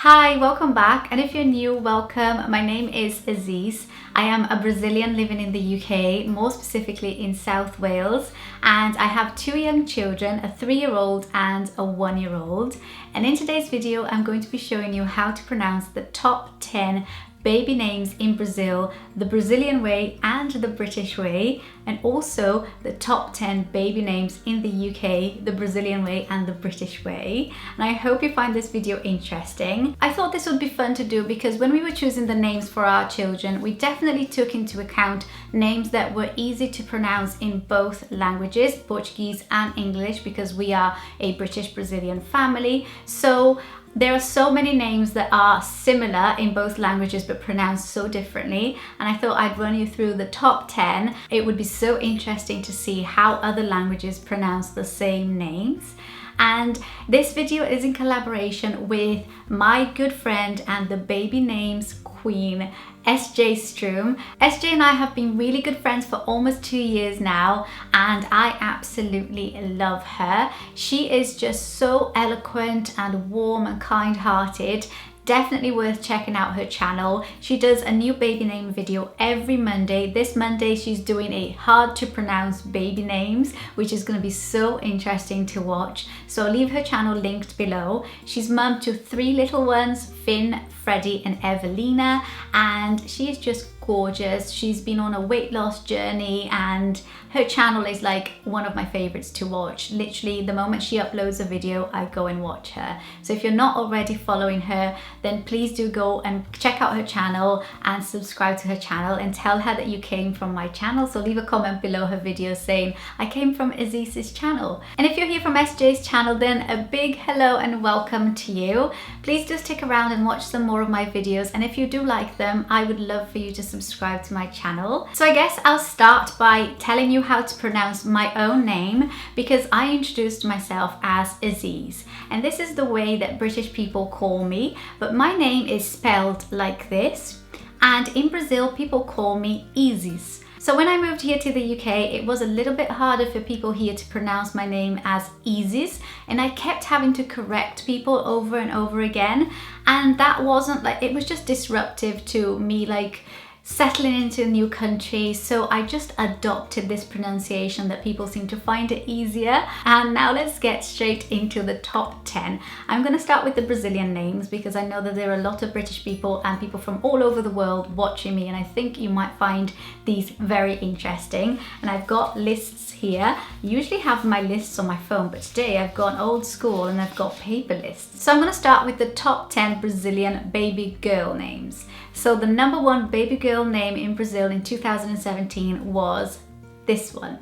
Hi, welcome back, and if you're new, welcome. My name is Ysis. I am a Brazilian living in the UK, more specifically in South Wales, and I have two young children, a 3-year-old and a 1-year-old. And in today's video, I'm going to be showing you how to pronounce the top 10 baby names in Brazil, the Brazilian way and the British way, and also the top 10 baby names in the UK, the Brazilian way and the British way. And I hope you find this video interesting. I thought this would be fun to do because when we were choosing the names for our children, we definitely took into account names that were easy to pronounce in both languages, Portuguese and English, because we are a British Brazilian family. So there are so many names that are similar in both languages but pronounced so differently, and I thought I'd run you through the top 10. It would be so interesting to see how other languages pronounce the same names. And this video is in collaboration with my good friend and the baby names queen, SJ Stroom. SJ and I have been really good friends for almost 2 years now, and I absolutely love her. She is just so eloquent and warm and kind-hearted. Definitely worth checking out her channel. She does a new baby name video every Monday. This Monday she's doing a hard to pronounce baby names, which is going to be so interesting to watch. So I'll leave her channel linked below. She's mum to 3 little ones, Finn, Freddie and Evelina, and she is just gorgeous. She's been on a weight loss journey and her channel is like one of my favorites to watch. Literally the moment she uploads a video, I go and watch her. So if you're not already following her, then please do go and check out her channel and subscribe to her channel and tell her that you came from my channel. So leave a comment below her video saying I came from Ysis' channel. And if you're here from SJ's channel, then a big hello and welcome to you. Please do stick around and watch some more of my videos, and if you do like them, I would love for you to subscribe to my channel. So I guess I'll start by telling you how to pronounce my own name, because I introduced myself as Ysis, and this is the way that British people call me, but my name is spelled like this, and in Brazil people call me Ysis. So when I moved here to the UK, it was a little bit harder for people here to pronounce my name as Ysis, and I kept having to correct people over and over again, and that wasn't like, it was just disruptive to me, like settling into a new country. So I just adopted this pronunciation that people seem to find it easier. And now let's get straight into the top 10. I'm going to start with the Brazilian names because I know that there are a lot of British people and people from all over the world watching me, and I think you might find these very interesting. And I've got lists here. I usually have my lists on my phone, but today I've gone old school and I've got paper lists. So I'm going to start with the top 10 Brazilian baby girl names. So the number 1 baby girl name in Brazil in 2017 was this one.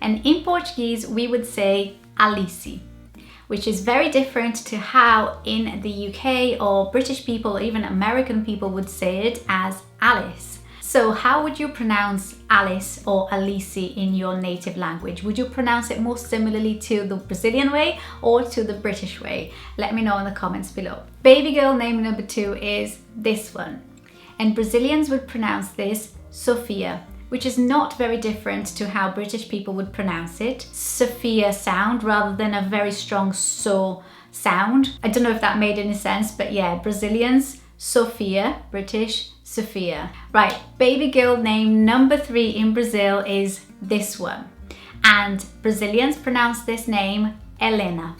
And in Portuguese, we would say Alice, which is very different to how in the UK or British people or even American people would say it as Alice. So how would you pronounce Alice or Alice in your native language? Would you pronounce it more similarly to the Brazilian way or to the British way? Let me know in the comments below. Baby girl name number 2 is this one. And Brazilians would pronounce this Sophia, which is not very different to how British people would pronounce it. Sophia sound rather than a very strong so sound. I don't know if that made any sense, but yeah, Brazilians, Sophia, British, Sophia. Right, baby girl name number 3 in Brazil is this one. And Brazilians pronounce this name Helena.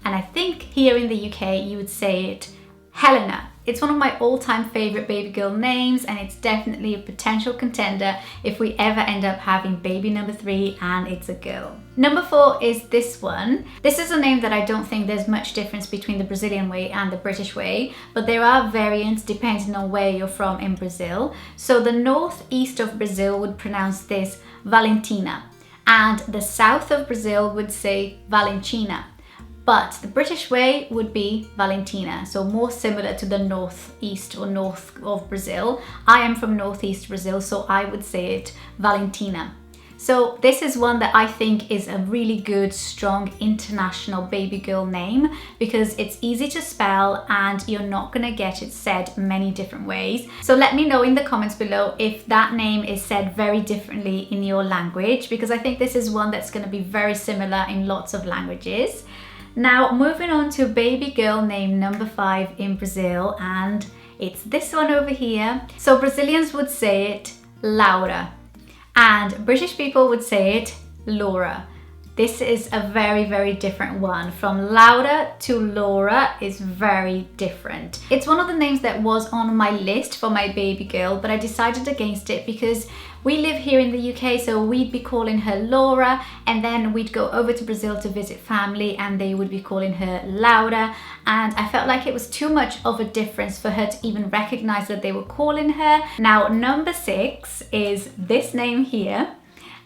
And I think here in the UK you would say it Helena. It's one of my all-time favorite baby girl names, and it's definitely a potential contender if we ever end up having baby number 3 and it's a girl. Number 4 is this one. This is a name that I don't think there's much difference between the Brazilian way and the British way, but there are variants depending on where you're from in Brazil. So the northeast of Brazil would pronounce this Valentina, and the south of Brazil would say Valentina. But the British way would be Valentina, so more similar to the northeast or north of Brazil. I am from northeast Brazil, so I would say it Valentina. So this is one that I think is a really good, strong international baby girl name because it's easy to spell and you're not gonna get it said many different ways. So let me know in the comments below if that name is said very differently in your language, because I think this is one that's gonna be very similar in lots of languages. Now moving on to baby girl name number 5 in Brazil, and it's this one over here. So Brazilians would say it Laura, and British people would say it Laura. This is a very, very different one. From Laura to Laura is very different. It's one of the names that was on my list for my baby girl, but I decided against it because we live here in the UK, so we'd be calling her Laura, and then we'd go over to Brazil to visit family and they would be calling her Laura, and I felt like it was too much of a difference for her to even recognize that they were calling her. Now number 6 is this name here.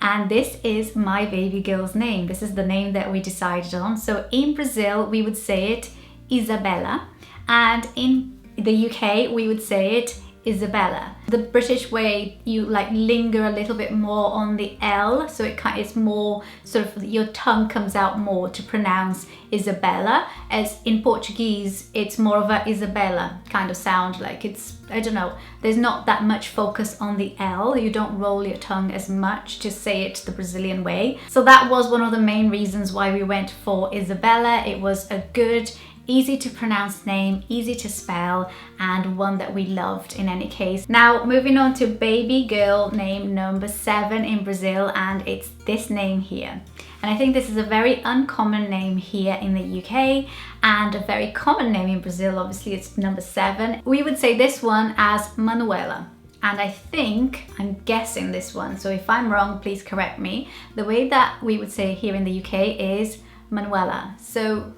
And this is my baby girl's name. This is the name that we decided on. So in Brazil, we would say it Isabella. And in the UK, we would say it Isabella. The British way, you like linger a little bit more on the L. So it's more sort of, your tongue comes out more to pronounce Isabella. As in Portuguese, it's more of a Isabella kind of sound. Like it's, I don't know, there's not that much focus on the L. You don't roll your tongue as much to say it the Brazilian way. So that was one of the main reasons why we went for Isabella. It was a good, easy to pronounce name, easy to spell, and one that we loved in any case. Now moving on to baby girl name number 7 in Brazil, and it's this name here. And I think this is a very uncommon name here in the UK and a very common name in Brazil. Obviously it's number 7. We would say this one as Manuela. And I think, I'm guessing this one, so if I'm wrong, please correct me. The way that we would say here in the UK is Manuela. So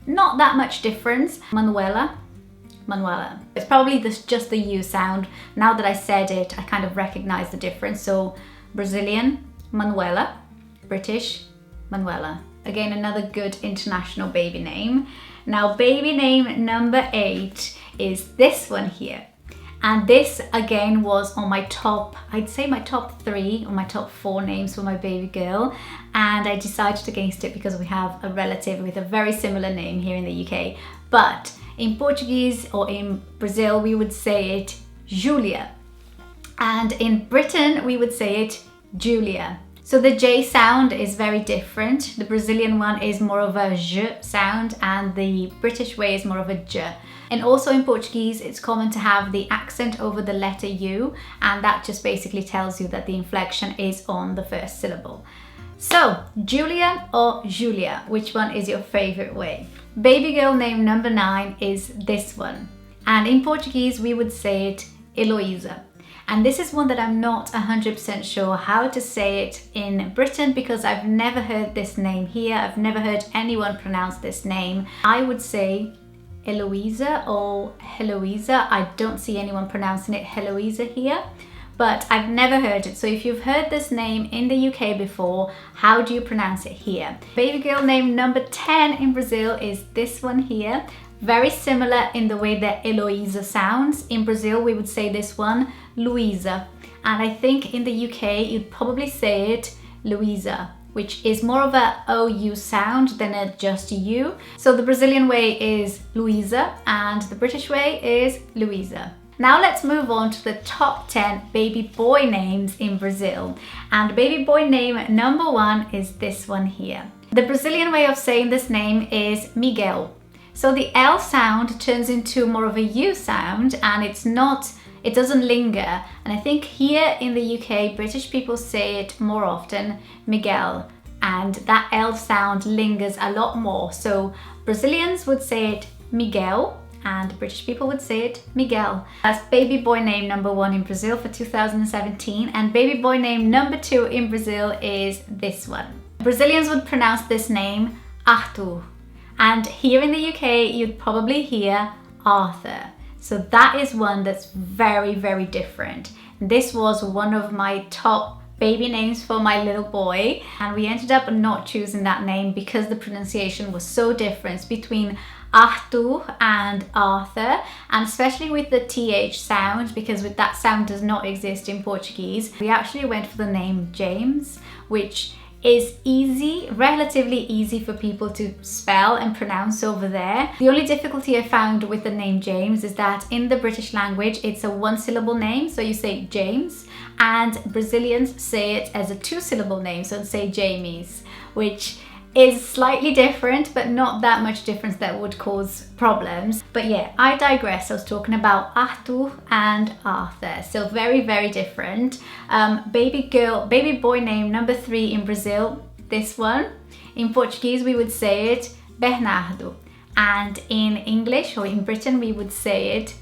not that much difference. Manuela, Manuela. It's probably just the U sound. Now that I said it, I kind of recognize the difference. So Brazilian, Manuela. British, Manuela. Again, another good international baby name. Now baby name number 8 is this one here. And this again was on my top, I'd say my top 3 or my top 4 names for my baby girl. And I decided against it because we have a relative with a very similar name here in the UK. But in Portuguese or in Brazil, we would say it Júlia. And in Britain, we would say it Júlia. So the J sound is very different. The Brazilian one is more of a J sound and the British way is more of a J. And also in Portuguese, it's common to have the accent over the letter U, and that just basically tells you that the inflection is on the first syllable. So, Júlia or Júlia, which one is your favorite way? Baby girl name number 9 is this one. And in Portuguese, we would say it Heloísa. And this is one that I'm not 100% sure how to say it in Britain because I've never heard this name here. I've never heard anyone pronounce this name. I would say Heloísa or Heloísa. I don't see anyone pronouncing it Heloísa here, but I've never heard it. So if you've heard this name in the UK before, how do you pronounce it here? Baby girl name number 10 in Brazil is this one here. Very similar in the way that Heloísa sounds. In Brazil, we would say this one Luiza. And I think in the UK, you'd probably say it Luiza, which is more of a OU sound than a just U. So the Brazilian way is Luiza and the British way is Luiza. Now let's move on to the top 10 baby boy names in Brazil. And baby boy name number 1 is this one here. The Brazilian way of saying this name is Miguel. So the L sound turns into more of a U sound and it doesn't linger. And I think here in the UK, British people say it more often, Miguel. And that L sound lingers a lot more. So Brazilians would say it Miguel and British people would say it Miguel. That's baby boy name number 1 in Brazil for 2017. And baby boy name number 2 in Brazil is this one. Brazilians would pronounce this name Arthur. And here in the UK, you'd probably hear Arthur. So that is one that's very, very different. This was one of my top baby names for my little boy. And we ended up not choosing that name because the pronunciation was so different between Arthur and Arthur, and especially with the TH sound, because that sound does not exist in Portuguese. We actually went for the name James, which is easy, relatively easy for people to spell and pronounce over there. The only difficulty I found with the name James is that in the British language, it's a 1-syllable name. So you say James, and Brazilians say it as a 2-syllable name. So say Jamies, which is slightly different, but not that much difference that would cause problems. But yeah, I digress. I was talking about Arthur and Arthur, so very, very different. Baby boy name number 3 in Brazil, this one. In Portuguese we would say it Bernardo, and in English or in Britain we would say it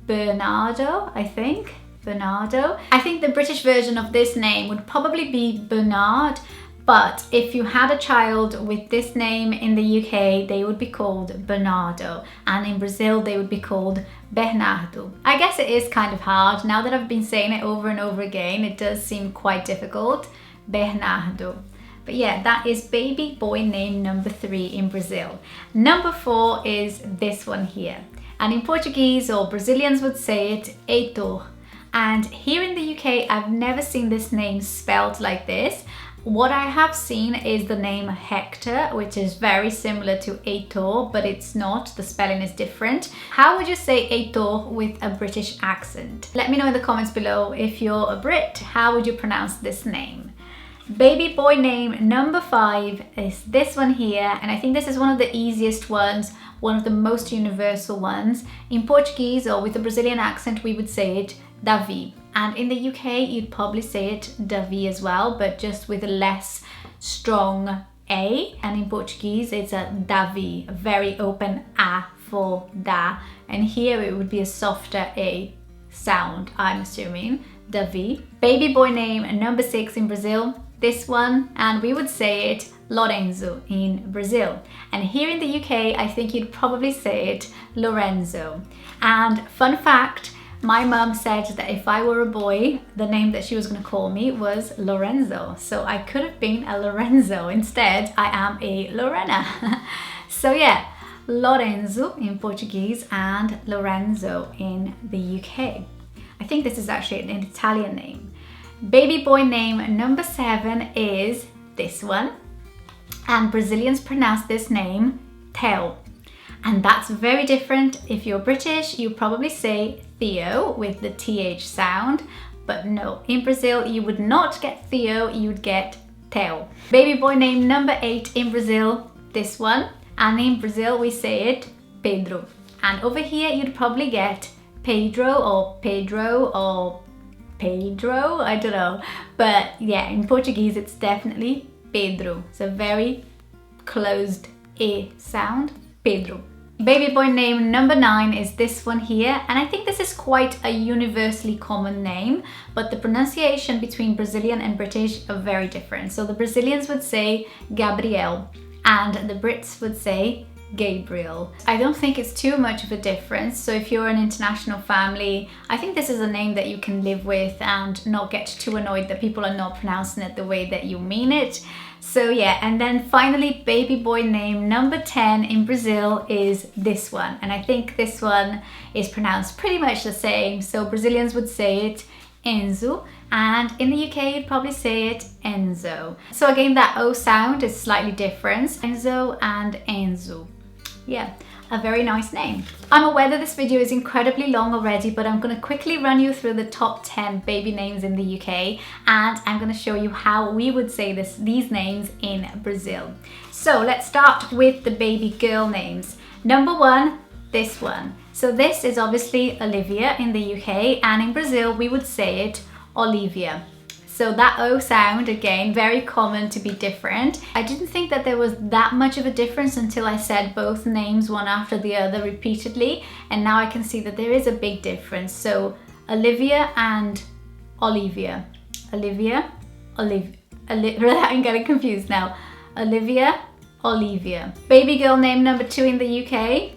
Bernardo, I think. Bernardo. I think the British version of this name would probably be Bernard, but if you had a child with this name in the UK, they would be called Bernardo, and in Brazil they would be called Bernardo. I guess it is kind of hard. Now that I've been saying it over and over again, it does seem quite difficult. Bernardo. But yeah, that is baby boy name number 3 in Brazil. Number 4 is this one here. And in Portuguese, or Brazilians would say it Heitor. And here in the UK, I've never seen this name spelled like this. What I have seen is the name Hector, which is very similar to Heitor, but it's not. The spelling is different. How would you say Heitor with a British accent? Let me know in the comments below. If you're a Brit, how would you pronounce this name? Baby boy name number 5 is this one here, and I think this is one of the easiest ones, one of the most universal ones. In Portuguese, or with a Brazilian accent, we would say it Davi. And in the UK, you'd probably say it Davi as well, but just with a less strong A. And in Portuguese, it's a Davi, a very open A for da. And here it would be a softer A sound, I'm assuming. Davi. Baby boy name number 6 in Brazil, this one, and we would say it Lorenzo in Brazil. And here in the UK, I think you'd probably say it Lorenzo. And fun fact, my mum said that if I were a boy, the name that she was going to call me was Lorenzo. So I could have been a Lorenzo. Instead, I am a Lorenna. So yeah, Lorenzo in Portuguese and Lorenzo in the UK. I think this is actually an Italian name. Baby boy name number 7 is this one. And Brazilians pronounce this name Théo. And that's very different. If you're British, you probably say Theo with the TH sound. But no, in Brazil, you would not get Theo, you would get Théo. Baby boy name number 8 in Brazil, this one. And in Brazil, we say it Pedro. And over here, you'd probably get Pedro, I don't know. But yeah, in Portuguese, it's definitely Pedro. It's a very closed E sound, Pedro. Baby boy name number 9 is this one here, and I think this is quite a universally common name, but the pronunciation between Brazilian and British are very different. So the Brazilians would say Gabriel, and the Brits would say Gabriel. I don't think it's too much of a difference. So if you're an international family, I think this is a name that you can live with and not get too annoyed that people are not pronouncing it the way that you mean it. So yeah, and then finally, baby boy name number 10 in Brazil is this one. And I think this one is pronounced pretty much the same. So Brazilians would say it Enzo, and in the UK you'd probably say it Enzo. So again, that O sound is slightly different. Enzo and Enzo. Yeah, a very nice name. I'm aware that this video is incredibly long already, but I'm going to quickly run you through the top 10 baby names in the UK, and I'm going to show you how we would say these names in Brazil. So let's start with the baby girl names. Number 1, this one. So this is obviously Olivia in the UK, and in Brazil we would say it Olivia. So that O sound, again, very common to be different. I didn't think that there was that much of a difference until I said both names one after the other repeatedly, and now I can see that there is a big difference. So Olivia and Olivia. Olivia, I'm getting confused now. Olivia, Olivia. Baby girl name number 2 in the UK,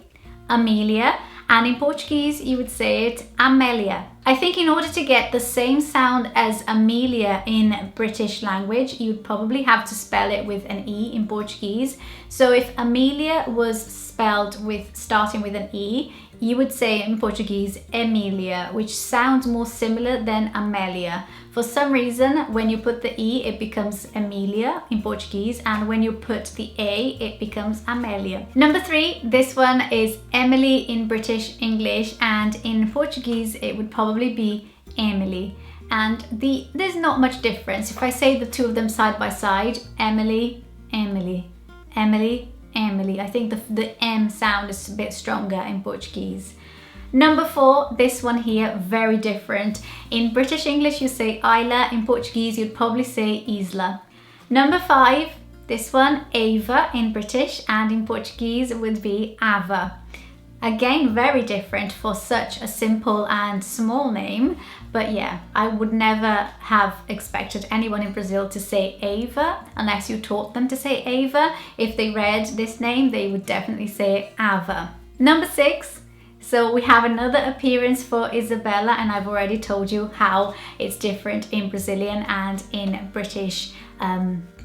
Amelia. And in Portuguese, you would say it Amelia. I think in order to get the same sound as Amelia in British language, you'd probably have to spell it with an E in Portuguese. So if Amelia was spelled starting with an E, you would say in Portuguese Emilia, which sounds more similar than Amelia. For some reason, when you put the E, it becomes Emilia in Portuguese, and when you put the A, it becomes Amelia. Number 3, this one is Emily in British English, and in Portuguese, it would probably be Emily. And there's not much difference. If I say the two of them side by side, Emily, Emily. Emily, Emily. I think the M sound is a bit stronger in Portuguese. Number 4, this one here, very different. In British English you say Isla, in Portuguese you'd probably say Isla. Number 5, this one, Ava in British, and in Portuguese it would be Ava. Again, very different for such a simple and small name, but yeah, I would never have expected anyone in Brazil to say Ava unless you taught them to say Ava. If they read this name, they would definitely say Ava. Number 6, so we have another appearance for Isabella, and I've already told you how it's different in Brazilian and in British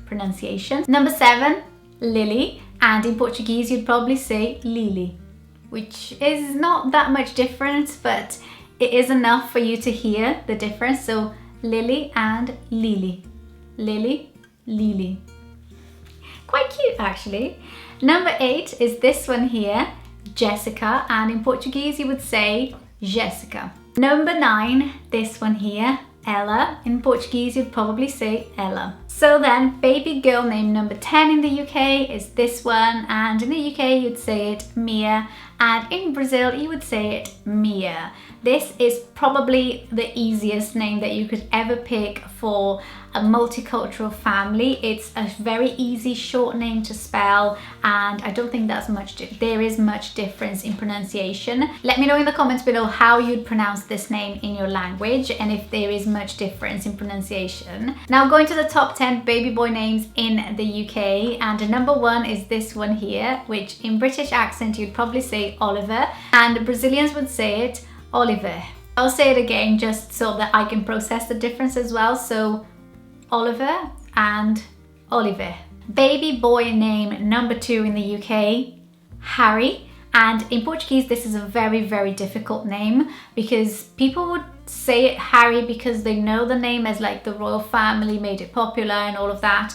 pronunciation. Number 7, Lily, and in Portuguese you'd probably say Lili, which is not that much difference, but it is enough for you to hear the difference. So Lily and Lili. Lily, Lili. Quite cute actually. Number 8 is this one here, Jessica, and in Portuguese you would say Jessica. Number 9, this one here, Ella. In Portuguese you'd probably say Ella. So then baby girl name number 10 in the UK is this one, and in the UK you'd say it Mia, and in Brazil you would say it Mia. This is probably the easiest name that you could ever pick for a multicultural family. It's a very easy short name to spell, and I don't think there is much difference in pronunciation. Let me know in the comments below how you'd pronounce this name in your language and if there is much difference in pronunciation. Now going to the top 10 baby boy names in the UK, and number 1 is this one here, which in British accent you'd probably say Oliver, and Brazilians would say it Oliver. I'll say it again just so that I can process the difference as well. So Oliver and Oliver. Baby boy name number 2 in the UK, Harry, and in Portuguese this is a very, very difficult name because people would say it Harry because they know the name as like the royal family made it popular and all of that,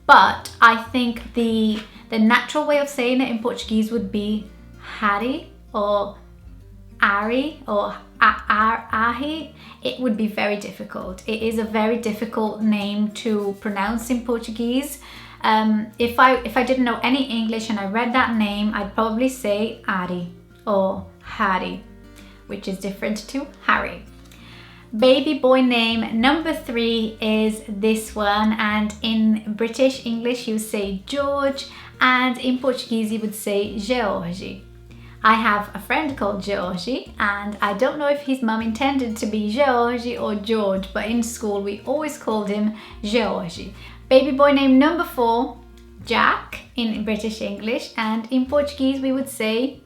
but I think the natural way of saying it in Portuguese would be Harry or Ari or Ahi. It would be very difficult. It is a very difficult name to pronounce in Portuguese. If I didn't know any English and I read that name, I'd probably say Ari or Harry, which is different to Harry. Baby boy name number 3 is this one, and in British English you say George, and in Portuguese you would say George. I have a friend called Georgie, and I don't know if his mum intended to be Georgie or George, but in school we always called him Georgie. Baby boy name number 4, Jack in British English, and in Portuguese we would say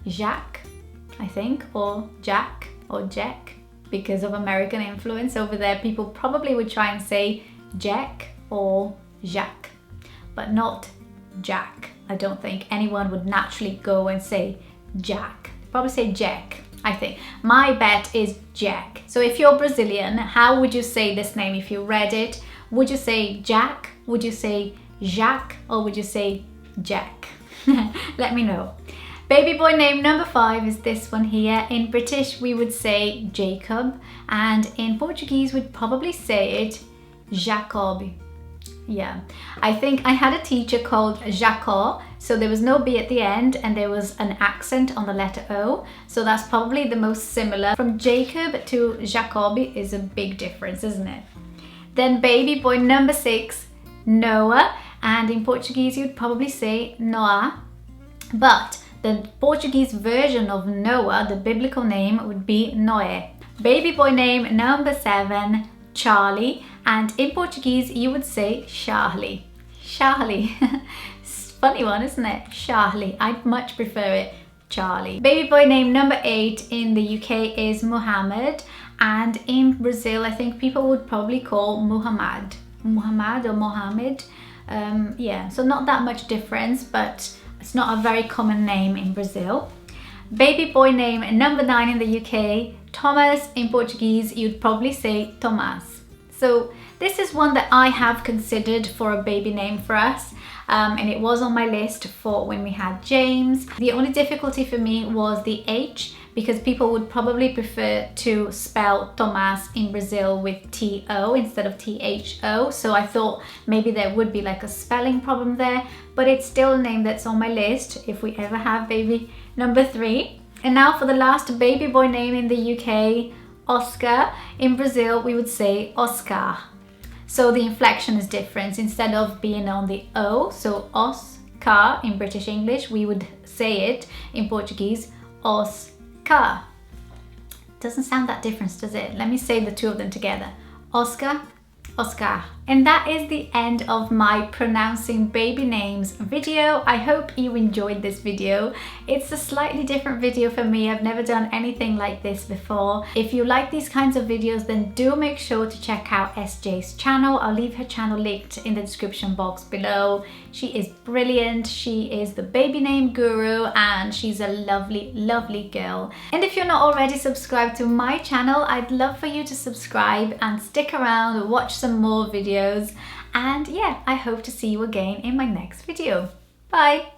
Jacques, I think, or Jack or Jack, because of American influence over there. People probably would try and say Jack or Jacques, but not Jack. I don't think anyone would naturally go and say Jack. Probably say Jack, I think. My bet is Jack. So if you're Brazilian, how would you say this name if you read it? Would you say Jack? Would you say Jacques? Or would you say Jack? Let me know. Baby boy name number 5 is this one here. In British we would say Jacob, and in Portuguese we'd probably say it Jacob. Yeah, I think I had a teacher called Jaco, so there was no B at the end and there was an accent on the letter O, so that's probably the most similar. From Jacob to Jacob is a big difference, isn't it? Then baby boy number 6, Noah, and in Portuguese you'd probably say Noah, but the Portuguese version of Noah, the biblical name, would be Noé. Baby boy name number 7, Charlie, and in Portuguese you would say Charlie. Charlie. Funny one, isn't it? Charlie. I'd much prefer it Charlie. Baby boy name number 8 in the UK is Muhammad, and in Brazil I think people would probably call Muhammad or Mohammed. Yeah, so not that much difference, but it's not a very common name in Brazil. Baby boy name number 9 in the UK, Thomas. In Portuguese you'd probably say Tomás. So this is one that I have considered for a baby name for us, and it was on my list for when we had James. The only difficulty for me was the H, because people would probably prefer to spell Tomás in Brazil with T-O instead of T-H-O, so I thought maybe there would be like a spelling problem there, but it's still a name that's on my list if we ever have baby number 3. And now for the last baby boy name in the UK, Oscar. In Brazil, we would say Oscar. So the inflection is different. Instead of being on the O, so Oscar in British English, we would say it in Portuguese, Oscar. Doesn't sound that different, does it? Let me say the two of them together. Oscar, Oscar. And that is the end of my pronouncing baby names video. I hope you enjoyed this video. It's a slightly different video for me. I've never done anything like this before. If you like these kinds of videos, then do make sure to check out SJ's channel. I'll leave her channel linked in the description box below. She is brilliant. She is the baby name guru and she's a lovely, lovely girl. And if you're not already subscribed to my channel, I'd love for you to subscribe and stick around and watch some more videos. And yeah, I hope to see you again in my next video. Bye!